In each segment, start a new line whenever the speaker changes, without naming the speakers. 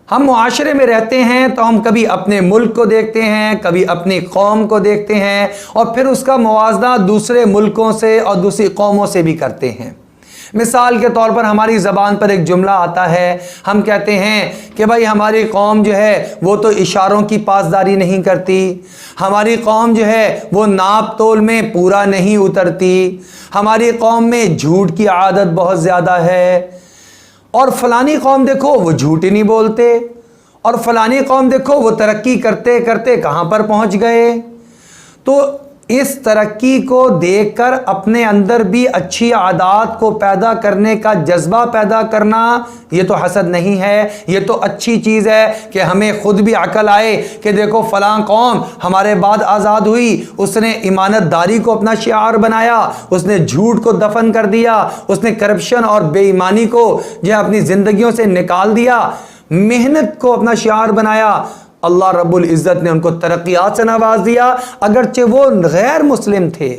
ہم معاشرے میں رہتے ہیں تو ہم کبھی اپنے ملک کو دیکھتے ہیں، کبھی اپنی قوم کو دیکھتے ہیں، اور پھر اس کا موازنہ دوسرے ملکوں سے اور دوسری قوموں سے بھی کرتے ہیں۔ مثال کے طور پر ہماری زبان پر ایک جملہ آتا ہے، ہم کہتے ہیں کہ بھائی ہماری قوم جو ہے وہ تو اشاروں کی پاسداری نہیں کرتی، ہماری قوم جو ہے وہ ناپ تول میں پورا نہیں اترتی، ہماری قوم میں جھوٹ کی عادت بہت زیادہ ہے، اور فلانی قوم دیکھو وہ جھوٹ ہی نہیں بولتے، اور فلانی قوم دیکھو وہ ترقی کرتے کرتے کہاں پر پہنچ گئے۔ تو اس ترقی کو دیکھ کر اپنے اندر بھی اچھی عادات کو پیدا کرنے کا جذبہ پیدا کرنا، یہ تو حسد نہیں ہے، یہ تو اچھی چیز ہے کہ ہمیں خود بھی عقل آئے کہ دیکھو فلاں قوم ہمارے بعد آزاد ہوئی، اس نے امانت داری کو اپنا شعار بنایا، اس نے جھوٹ کو دفن کر دیا، اس نے کرپشن اور بے ایمانی کو جو اپنی زندگیوں سے نکال دیا، محنت کو اپنا شعار بنایا۔ اللہ رب العزت نے ان کو ترقیات سے نواز دیا، اگرچہ وہ غیر مسلم تھے،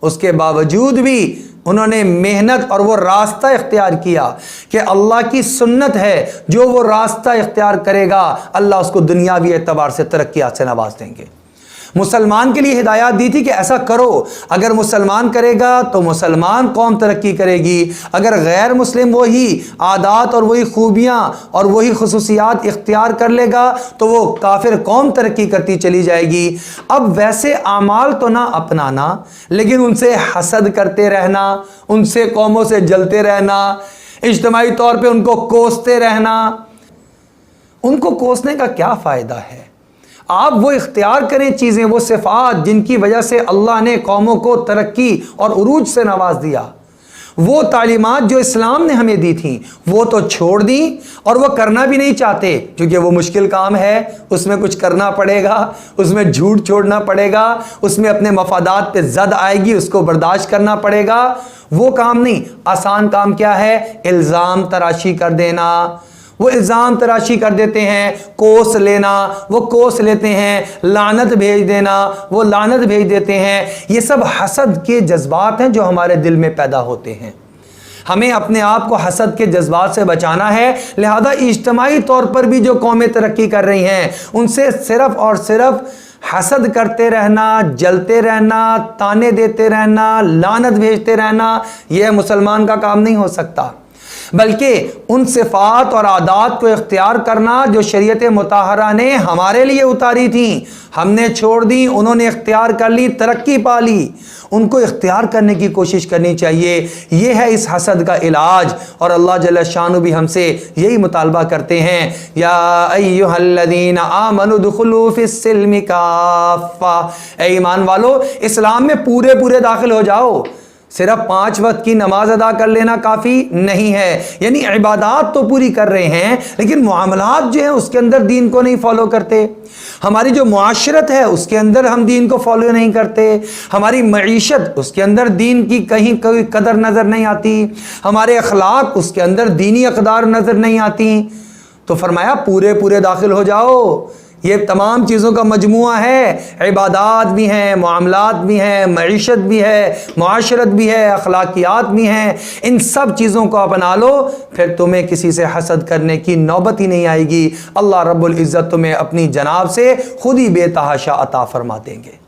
اس کے باوجود بھی انہوں نے محنت اور وہ راستہ اختیار کیا کہ اللہ کی سنت ہے، جو وہ راستہ اختیار کرے گا اللہ اس کو دنیاوی اعتبار سے ترقیات سے نواز دیں گے۔ مسلمان کے لیے ہدایات دی تھی کہ ایسا کرو، اگر مسلمان کرے گا تو مسلمان قوم ترقی کرے گی، اگر غیر مسلم وہی عادات اور وہی خوبیاں اور وہی خصوصیات اختیار کر لے گا تو وہ کافر قوم ترقی کرتی چلی جائے گی۔ اب ویسے اعمال تو نہ اپنانا، لیکن ان سے حسد کرتے رہنا، ان سے قوموں سے جلتے رہنا، اجتماعی طور پہ ان کو کوستے رہنا، ان کو کوسنے کا کیا فائدہ ہے؟ آپ وہ اختیار کریں چیزیں، وہ صفات جن کی وجہ سے اللہ نے قوموں کو ترقی اور عروج سے نواز دیا، وہ تعلیمات جو اسلام نے ہمیں دی تھیں وہ تو چھوڑ دیں، اور وہ کرنا بھی نہیں چاہتے کیونکہ وہ مشکل کام ہے، اس میں کچھ کرنا پڑے گا، اس میں جھوٹ چھوڑنا پڑے گا، اس میں اپنے مفادات پہ زد آئے گی، اس کو برداشت کرنا پڑے گا۔ وہ کام نہیں، آسان کام کیا ہے؟ الزام تراشی کر دینا۔ وہ الزام تراشی کر دیتے ہیں، کوس لینا، وہ کوس لیتے ہیں، لعنت بھیج دینا، وہ لعنت بھیج دیتے ہیں۔ یہ سب حسد کے جذبات ہیں جو ہمارے دل میں پیدا ہوتے ہیں۔ ہمیں اپنے آپ کو حسد کے جذبات سے بچانا ہے، لہذا اجتماعی طور پر بھی جو قومیں ترقی کر رہی ہیں ان سے صرف اور صرف حسد کرتے رہنا، جلتے رہنا، تانے دیتے رہنا، لعنت بھیجتے رہنا، یہ مسلمان کا کام نہیں ہو سکتا، بلکہ ان صفات اور عادات کو اختیار کرنا جو شریعت مطہرہ نے ہمارے لیے اتاری تھیں، ہم نے چھوڑ دی، انہوں نے اختیار کر لی، ترقی پا لی، ان کو اختیار کرنے کی کوشش کرنی چاہیے۔ یہ ہے اس حسد کا علاج، اور اللہ جل شانہ بھی ہم سے یہی مطالبہ کرتے ہیں، یا ایھا الذین آمنوا ادخلوا فی السلم کافہ، اے ایمان والو اسلام میں پورے داخل ہو جاؤ۔ صرف 5 وقت کی نماز ادا کر لینا کافی نہیں ہے، یعنی عبادات تو پوری کر رہے ہیں لیکن معاملات جو ہیں اس کے اندر دین کو نہیں فالو کرتے، ہماری جو معاشرت ہے اس کے اندر ہم دین کو فالو نہیں کرتے، ہماری معیشت اس کے اندر دین کی کہیں کوئی قدر نظر نہیں آتی، ہمارے اخلاق اس کے اندر دینی اقدار نظر نہیں آتی، تو فرمایا پورے داخل ہو جاؤ۔ یہ تمام چیزوں کا مجموعہ ہے، عبادات بھی ہیں، معاملات بھی ہیں، معیشت بھی ہے، معاشرت بھی ہے، اخلاقیات بھی ہیں، ان سب چیزوں کو اپنا لو، پھر تمہیں کسی سے حسد کرنے کی نوبت ہی نہیں آئے گی، اللہ رب العزت تمہیں اپنی جناب سے خود ہی بے تحاشا عطا فرما دیں گے۔